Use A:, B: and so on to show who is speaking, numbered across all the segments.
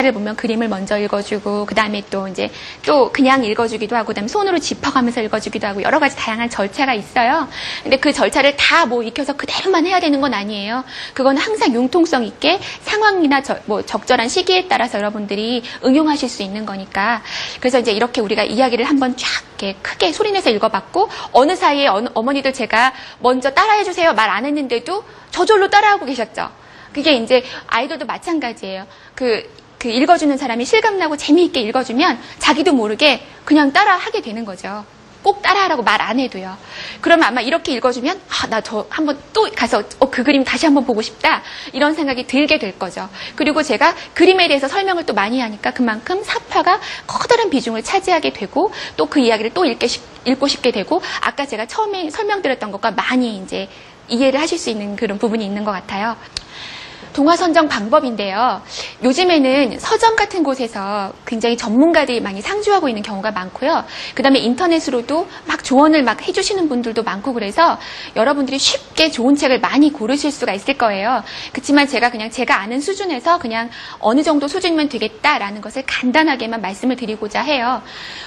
A: 를 보면 그림을 먼저 읽어주고 그 다음에 또 이제 또 그냥 읽어주기도 하고 그다음에 손으로 짚어가면서 읽어주기도 하고 여러 가지 다양한 절차가 있어요. 근데 그 절차를 다 뭐 익혀서 그대로만 해야 되는 건 아니에요. 그건 항상 융통성 있게 상황이나 적절한 시기에 따라서 여러분들이 응용하실 수 있는 거니까. 그래서 이제 이렇게 우리가 이야기를 한번 쫙 이렇게 크게 소리내서 읽어봤고 어느 사이에 어머니들 제가 먼저 따라해주세요 말 안 했는데도 저절로 따라하고 계셨죠. 그게 이제 아이들도 마찬가지예요. 그 읽어주는 사람이 실감나고 재미있게 읽어주면 자기도 모르게 그냥 따라하게 되는 거죠. 꼭 따라하라고 말 안 해도요. 그러면 아마 이렇게 읽어주면 나 저 한번 또 가서 그 그림 다시 한번 보고 싶다 이런 생각이 들게 될 거죠. 그리고 제가 그림에 대해서 설명을 또 많이 하니까 그만큼 사파가 커다란 비중을 차지하게 되고 또 그 이야기를 또 읽고 싶게 되고 아까 제가 처음에 설명드렸던 것과 많이 이제 이해를 하실 수 있는 그런 부분이 있는 것 같아요. 동화 선정 방법인데요. 요즘에는 서점 같은 곳에서 굉장히 전문가들이 많이 상주하고 있는 경우가 많고요. 그 다음에 인터넷으로도 막 조언을 막 해주시는 분들도 많고 그래서 여러분들이 쉽게 좋은 책을 많이 고르실 수가 있을 거예요. 그렇지만 제가 그냥 제가 아는 수준에서 그냥 어느 정도 수준이면 되겠다라는 것을 간단하게만 말씀을 드리고자 해요.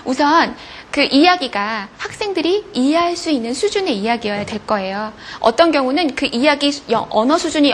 A: 우선 그 이야기가 학생들이 이해할 수 있는 수준의 이야기여야 될 거예요. 어떤 경우는 그 이야기 언어 수준이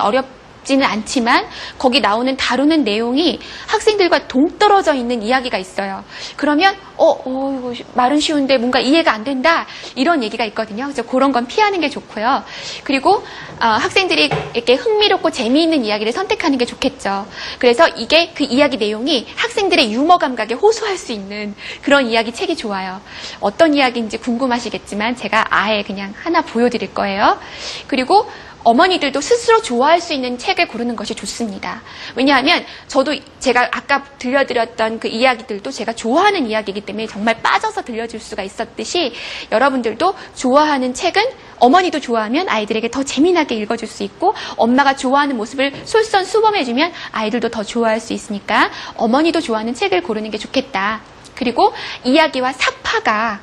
A: 지는 않지만 거기 나오는 다루는 내용이 학생들과 동떨어져 있는 이야기가 있어요. 그러면 이거 말은 쉬운데 뭔가 이해가 안 된다 이런 얘기가 있거든요. 그래서 그런 건 피하는 게 좋고요. 그리고 학생들이 이렇게 흥미롭고 재미있는 이야기를 선택하는 게 좋겠죠. 그래서 이게 그 이야기 내용이 학생들의 유머 감각에 호소할 수 있는 그런 이야기 책이 좋아요. 어떤 이야기인지 궁금하시겠지만 제가 아예 그냥 하나 보여드릴 거예요. 그리고 어머니들도 스스로 좋아할 수 있는 책을 고르는 것이 좋습니다. 왜냐하면 저도 제가 아까 들려드렸던 그 이야기들도 제가 좋아하는 이야기이기 때문에 정말 빠져서 들려줄 수가 있었듯이 여러분들도 좋아하는 책은 어머니도 좋아하면 아이들에게 더 재미나게 읽어줄 수 있고 엄마가 좋아하는 모습을 솔선수범해주면 아이들도 더 좋아할 수 있으니까 어머니도 좋아하는 책을 고르는 게 좋겠다. 그리고 이야기와 사파가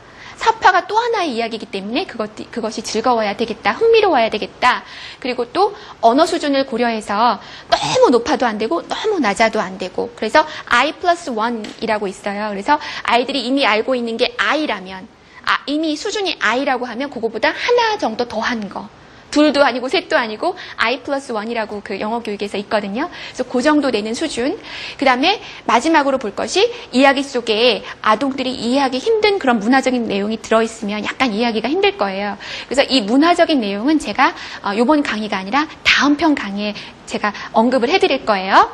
A: 또 하나의 이야기이기 때문에 그것이 즐거워야 되겠다, 흥미로워야 되겠다. 그리고 또 언어 수준을 고려해서 너무 높아도 안 되고 너무 낮아도 안 되고 그래서 I+1이라고 있어요. 그래서 아이들이 이미 알고 있는 게 I라면 이미 수준이 I라고 하면 그거보다 하나 정도 더한 거. 둘도 아니고 셋도 아니고 I+1이라고 그 영어 교육에서 있거든요. 그래서 그 정도 되는 수준. 그 다음에 마지막으로 볼 것이 이야기 속에 아동들이 이해하기 힘든 그런 문화적인 내용이 들어있으면 약간 이해하기가 힘들 거예요. 그래서 이 문화적인 내용은 제가 이번 강의가 아니라 다음 편 강의에 제가 언급을 해드릴 거예요.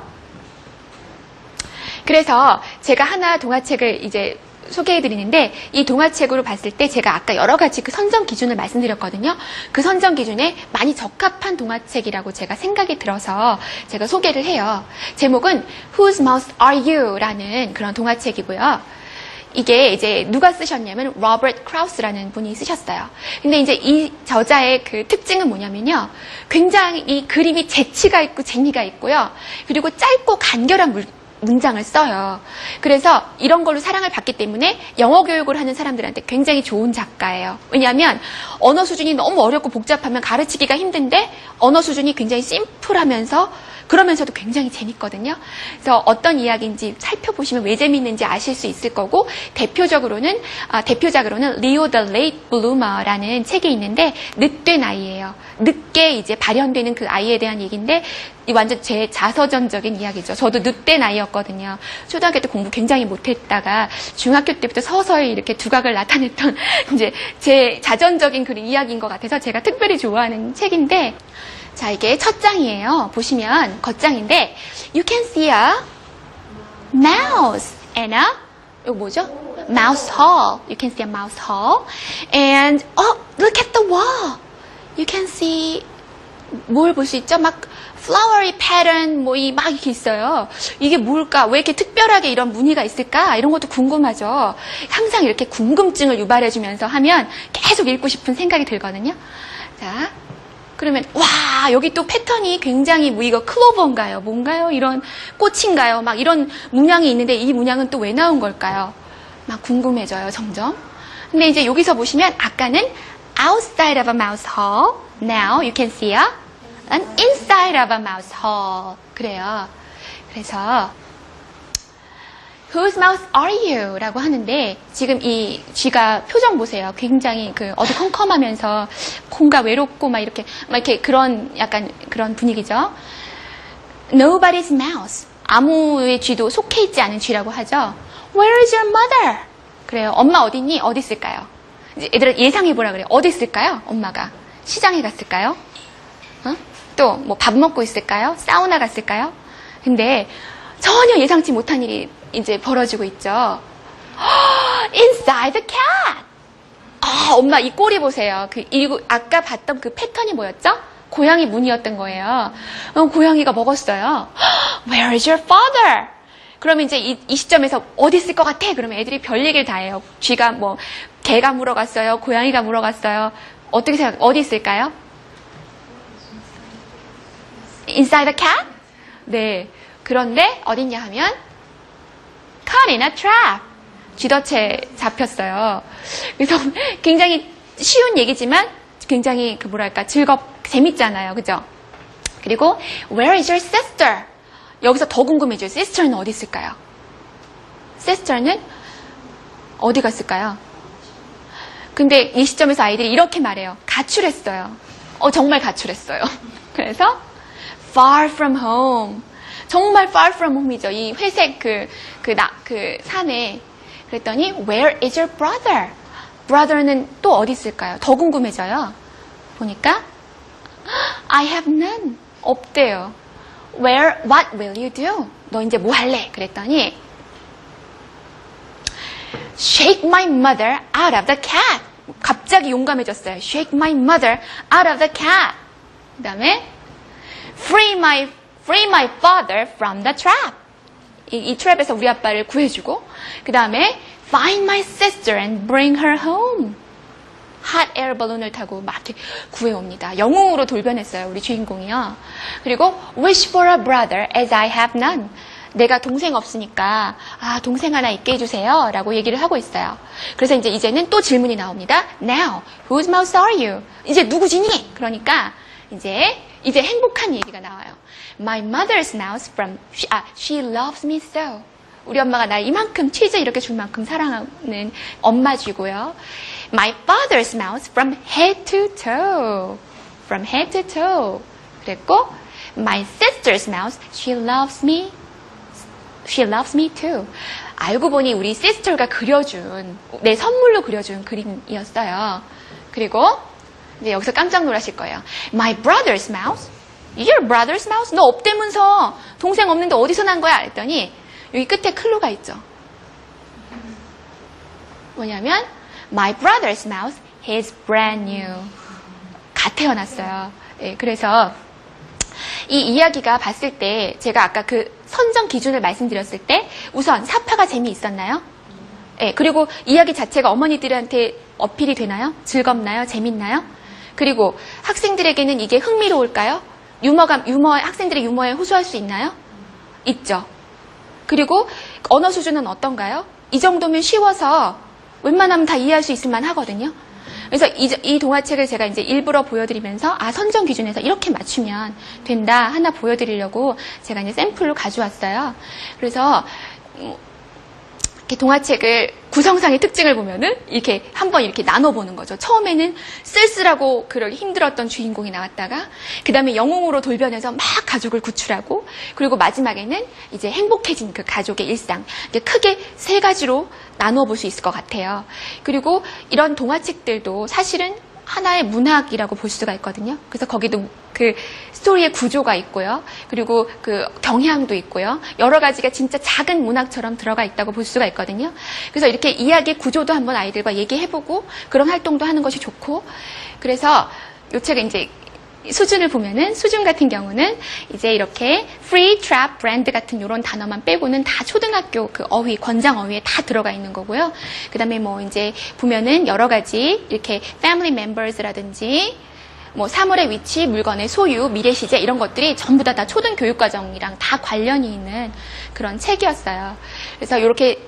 A: 그래서 제가 하나 동화책을 이제 소개해드리는데 이 동화책으로 봤을 때 제가 아까 여러 가지 그 선정 기준을 말씀드렸거든요. 그 선정 기준에 많이 적합한 동화책이라고 제가 생각이 들어서 제가 소개를 해요. 제목은 Whose Mouse Are You? 라는 그런 동화책이고요. 이게 이제 누가 쓰셨냐면 로버트 크라우스라는 분이 쓰셨어요. 근데 이제 이 저자의 그 특징은 뭐냐면요. 굉장히 이 그림이 재치가 있고 재미가 있고요. 그리고 짧고 간결한 문장을 써요. 그래서 이런 걸로 사랑을 받기 때문에 영어 교육을 하는 사람들한테 굉장히 좋은 작가예요. 왜냐하면 언어 수준이 너무 어렵고 복잡하면 가르치기가 힘든데 언어 수준이 굉장히 심플하면서 그러면서도 굉장히 재밌거든요. 그래서 어떤 이야기인지 살펴보시면 왜 재밌는지 아실 수 있을 거고 대표작으로는 리오 더 레이트 블루머라는 책이 있는데 늦된 아이예요. 늦게 이제 발현되는 그 아이에 대한 얘기인데 완전 제 자서전적인 이야기죠. 저도 늦된 아이였거든요. 초등학교 때 공부 굉장히 못했다가 중학교 때부터 서서히 이렇게 두각을 나타냈던 이제 제 자전적인 그런 이야기인 것 같아서 제가 특별히 좋아하는 책인데 자, 이게 첫 장이에요. 보시면 겉장인데 You can see a mouse and a 이거 뭐죠? Mouse hole. You can see a mouse hole. And look at the wall. You can see 뭘 볼 수 있죠? 막 flowery pattern 막 이렇게 있어요. 이게 뭘까? 왜 이렇게 특별하게 이런 무늬가 있을까? 이런 것도 궁금하죠. 항상 이렇게 궁금증을 유발해주면서 하면 계속 읽고 싶은 생각이 들거든요. 자. 그러면 와 여기 또 패턴이 굉장히 이거 클로버인가요? 뭔가요? 이런 꽃인가요? 막 이런 문양이 있는데 이 문양은 또 왜 나온 걸까요? 막 궁금해져요 점점. 근데 이제 여기서 보시면 아까는 outside of a mouse hole. Now you can see an inside of a mouse hole. 그래요. 그래서 Whose mouse are you? 라고 하는데, 지금 이 쥐가 표정 보세요. 굉장히 어두컴컴하면서, 뭔가 외롭고 막 이렇게 약간 그런 분위기죠. Nobody's mouse. 아무의 쥐도 속해 있지 않은 쥐라고 하죠. Where is your mother? 그래요. 엄마 어딨니? 어디 있을까요? 애들은 예상해보라 그래요. 어디 있을까요? 엄마가. 시장에 갔을까요? 또, 밥 먹고 있을까요? 사우나 갔을까요? 근데 전혀 예상치 못한 일이 이제 벌어지고 있죠. Inside the cat! 엄마 이 꼴이 보세요. 아까 봤던 그 패턴이 뭐였죠? 고양이 문이었던 거예요. 고양이가 먹었어요. Where is your father? 그러면 이제 이 시점에서 어디 있을 것 같아? 그러면 애들이 별 얘기를 다 해요. 쥐가 개가 물어갔어요. 고양이가 물어갔어요. 어떻게 어디 있을까요? Inside the cat? 네. 그런데 어딨냐 하면 caught in a trap. 쥐덫에 잡혔어요. 그래서 굉장히 쉬운 얘기지만 굉장히 재밌잖아요. 그죠? 그리고 where is your sister? 여기서 더 궁금해져요. sister는 어디 있을까요? sister는 어디 갔을까요? 근데 이 시점에서 아이들이 이렇게 말해요. 가출했어요. 정말 가출했어요. 그래서 far from home. 정말 far from home이죠. 이 회색 산에. 그랬더니 where is your brother? brother는 또 어디 있을까요? 더 궁금해져요. 보니까 I have none. 없대요. What will you do? 너 이제 뭐 할래? 그랬더니 Shake my mother out of the cat. 갑자기 용감해졌어요. Shake my mother out of the cat. 그 다음에 Free my father from the trap. 이 트랩에서 우리 아빠를 구해주고, 그 다음에 Find my sister and bring her home. 핫 에어 발론을 타고 막 이렇게 구해옵니다. 영웅으로 돌변했어요, 우리 주인공이요. 그리고 Wish for a brother as I have none. 내가 동생 없으니까 동생 하나 있게 해주세요 라고 얘기를 하고 있어요. 그래서 이제는 또 질문이 나옵니다. Now, whose mouse are you? 이제 누구지니? 그러니까 이제 행복한 얘기가 나와요. My mother's mouse from she loves me so. 우리 엄마가 날 이만큼 치즈 이렇게 줄 만큼 사랑하는 엄마 쥐고요. My father's mouse from head to toe. From head to toe. 그랬고 My sister's mouse, she loves me too. 알고 보니 우리 시스터가 내 선물로 그려준 그림이었어요. 그리고 이제 여기서 깜짝 놀라실 거예요. My brother's mouse? Your brother's mouse? 너 없대면서 동생 없는데 어디서 난 거야? 그랬더니 여기 끝에 클루가 있죠. 뭐냐면 My brother's mouse is brand new. 갓 태어났어요. 네, 그래서 이 이야기가 봤을 때 제가 아까 선정 기준을 말씀드렸을 때 우선 사파가 재미있었나요? 네, 그리고 이야기 자체가 어머니들한테 어필이 되나요? 즐겁나요? 재밌나요? 그리고 학생들에게는 이게 흥미로울까요? 학생들의 유머에 호소할 수 있나요? 있죠. 그리고 언어 수준은 어떤가요? 이 정도면 쉬워서 웬만하면 다 이해할 수 있을 만 하거든요. 그래서 이 동화책을 제가 이제 일부러 보여드리면서 선정 기준에서 이렇게 맞추면 된다 하나 보여드리려고 제가 이제 샘플로 가져왔어요. 그래서 이렇게 동화책을 구성상의 특징을 보면은 이렇게 한번 이렇게 나눠보는 거죠. 처음에는 쓸쓸하고 그러기 힘들었던 주인공이 나왔다가 그 다음에 영웅으로 돌변해서 막 가족을 구출하고 그리고 마지막에는 이제 행복해진 그 가족의 일상. 이제 크게 세 가지로 나누어 볼 수 있을 것 같아요. 그리고 이런 동화책들도 사실은 하나의 문학이라고 볼 수가 있거든요. 그래서 거기도 그 스토리의 구조가 있고요. 그리고 그 경향도 있고요. 여러 가지가 진짜 작은 문학처럼 들어가 있다고 볼 수가 있거든요. 그래서 이렇게 이야기 구조도 한번 아이들과 얘기해보고 그런 활동도 하는 것이 좋고 그래서 이 책은 이제 수준을 보면은 수준 같은 경우는 이제 이렇게 free, trap, brand 같은 이런 단어만 빼고는 다 초등학교 그 어휘, 권장 어휘에 다 들어가 있는 거고요. 그 다음에 뭐 이제 보면은 여러 가지 이렇게 family members라든지 뭐 사물의 위치, 물건의 소유, 미래 시제 이런 것들이 전부 다 초등 교육 과정이랑 다 관련이 있는 그런 책이었어요. 그래서 이렇게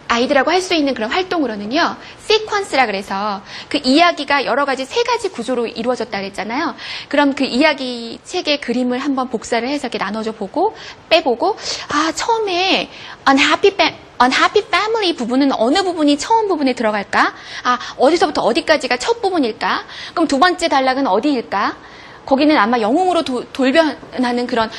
A: 아이들하고 할 수 있는 그런 활동으로는요, 시퀀스라 그래서 그 이야기가 여러 가지 3가지 구조로 이루어졌다 그랬잖아요. 그럼 그 이야기 책의 그림을 한번 복사를 해서 이렇게 나눠줘 보고, 빼보고, 처음에 unhappy family 부분은 어느 부분이 처음 부분에 들어갈까? 어디서부터 어디까지가 첫 부분일까? 그럼 두 번째 단락은 어디일까? 거기는 아마 영웅으로 돌변하는 그런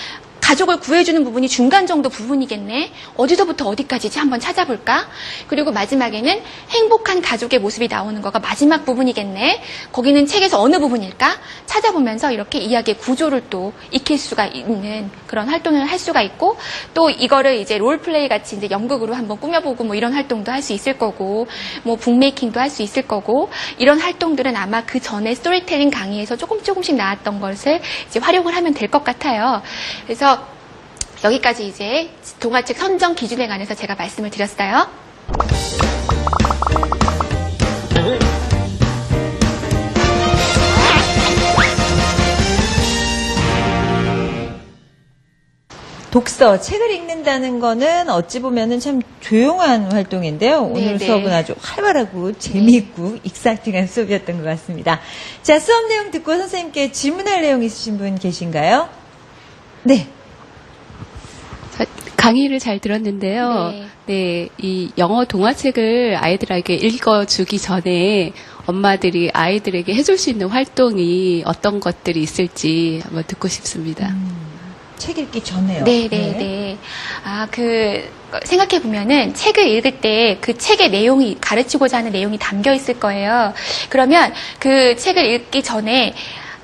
A: 가족을 구해주는 부분이 중간 정도 부분이겠네. 어디서부터 어디까지지 한번 찾아볼까? 그리고 마지막에는 행복한 가족의 모습이 나오는 거가 마지막 부분이겠네. 거기는 책에서 어느 부분일까? 찾아보면서 이렇게 이야기의 구조를 또 익힐 수가 있는 그런 활동을 할 수가 있고, 또 이거를 이제 롤플레이 같이 이제 연극으로 한번 꾸며보고 뭐 이런 활동도 할 수 있을 거고, 뭐 북메이킹도 할 수 있을 거고, 이런 활동들은 아마 그 전에 스토리텔링 강의에서 조금씩 나왔던 것을 이제 활용을 하면 될 것 같아요. 그래서 여기까지 이제 동화책 선정 기준에 관해서 제가 말씀을 드렸어요.
B: 독서, 책을 읽는다는 거는 어찌 보면은 참 조용한 활동인데요. 오늘 수업은 아주 활발하고 재미있고 익사이팅한 수업이었던 것 같습니다. 자, 수업 내용 듣고 선생님께 질문할 내용 있으신 분 계신가요? 네.
C: 강의를 잘 들었는데요. 네, 이 영어 동화책을 아이들에게 읽어주기 전에 엄마들이 아이들에게 해줄 수 있는 활동이 어떤 것들이 있을지 한번 듣고 싶습니다.
B: 책 읽기 전에요.
A: 네. 생각해보면은 책을 읽을 때 그 책의 내용이, 가르치고자 하는 내용이 담겨 있을 거예요. 그러면 그 책을 읽기 전에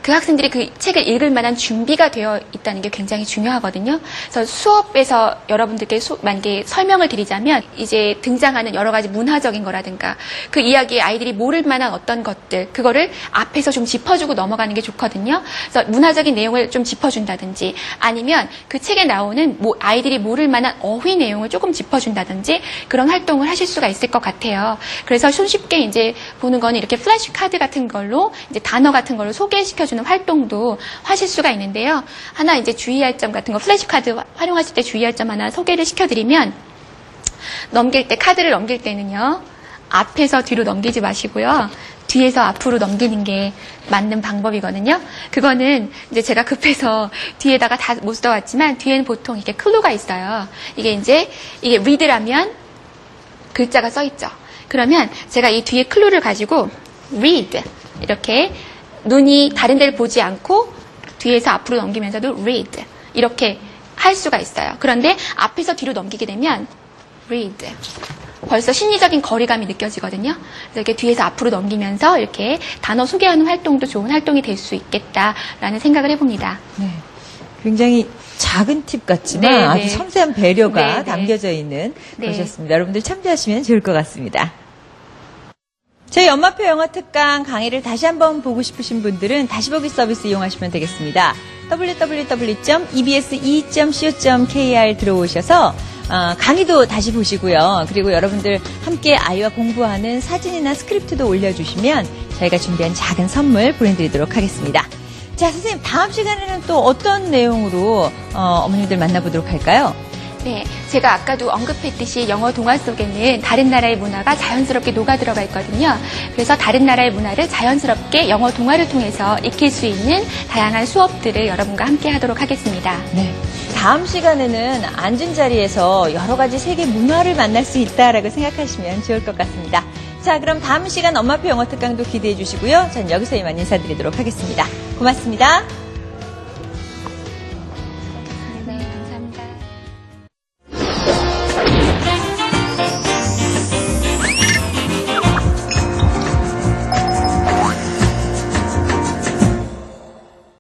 A: 그 학생들이 그 책을 읽을 만한 준비가 되어 있다는 게 굉장히 중요하거든요. 그래서 수업에서 여러분들께 만약에 설명을 드리자면 이제 등장하는 여러 가지 문화적인 거라든가 그 이야기에 아이들이 모를 만한 어떤 것들, 그거를 앞에서 좀 짚어주고 넘어가는 게 좋거든요. 그래서 문화적인 내용을 좀 짚어준다든지 아니면 그 책에 나오는 아이들이 모를 만한 어휘 내용을 조금 짚어준다든지 그런 활동을 하실 수가 있을 것 같아요. 그래서 손쉽게 이제 보는 거는 이렇게 플래시 카드 같은 걸로 이제 단어 같은 걸로 소개시켜주는 활동도 하실 수가 있는데요. 하나 이제 주의할 점 같은 거, 플래시카드 활용하실 때 주의할 점 하나 소개를 시켜드리면, 카드를 넘길 때는요, 앞에서 뒤로 넘기지 마시고요, 뒤에서 앞으로 넘기는 게 맞는 방법이거든요. 그거는 이제 제가 급해서 뒤에다가 다 못 써왔지만, 뒤에는 보통 이렇게 클루가 있어요. 이게 read라면 글자가 써있죠. 그러면 제가 이 뒤에 클루를 가지고 read, 이렇게 눈이 다른 데를 보지 않고 뒤에서 앞으로 넘기면서도 read 이렇게 할 수가 있어요. 그런데 앞에서 뒤로 넘기게 되면 read 벌써 심리적인 거리감이 느껴지거든요. 그래서 이렇게 뒤에서 앞으로 넘기면서 이렇게 단어 소개하는 활동도 좋은 활동이 될 수 있겠다라는 생각을 해봅니다.
B: 네. 굉장히 작은 팁 같지만 아주 섬세한 배려가 담겨져 있는 것이었습니다. 여러분들 참조하시면 좋을 것 같습니다. 저희 엄마표 영어 특강 강의를 다시 한번 보고 싶으신 분들은 다시 보기 서비스 이용하시면 되겠습니다. www.ebs2.co.kr 들어오셔서 강의도 다시 보시고요. 그리고 여러분들 함께 아이와 공부하는 사진이나 스크립트도 올려주시면 저희가 준비한 작은 선물 보내드리도록 하겠습니다. 자, 선생님 다음 시간에는 또 어떤 내용으로 어머님들 만나보도록 할까요?
A: 네, 제가 아까도 언급했듯이 영어 동화 속에는 다른 나라의 문화가 자연스럽게 녹아 들어가 있거든요. 그래서 다른 나라의 문화를 자연스럽게 영어 동화를 통해서 익힐 수 있는 다양한 수업들을 여러분과 함께 하도록 하겠습니다.
B: 네. 다음 시간에는 앉은 자리에서 여러 가지 세계 문화를 만날 수 있다라고 생각하시면 좋을 것 같습니다. 자, 그럼 다음 시간 엄마표 영어 특강도 기대해 주시고요. 전 여기서 이만 인사드리도록 하겠습니다. 고맙습니다.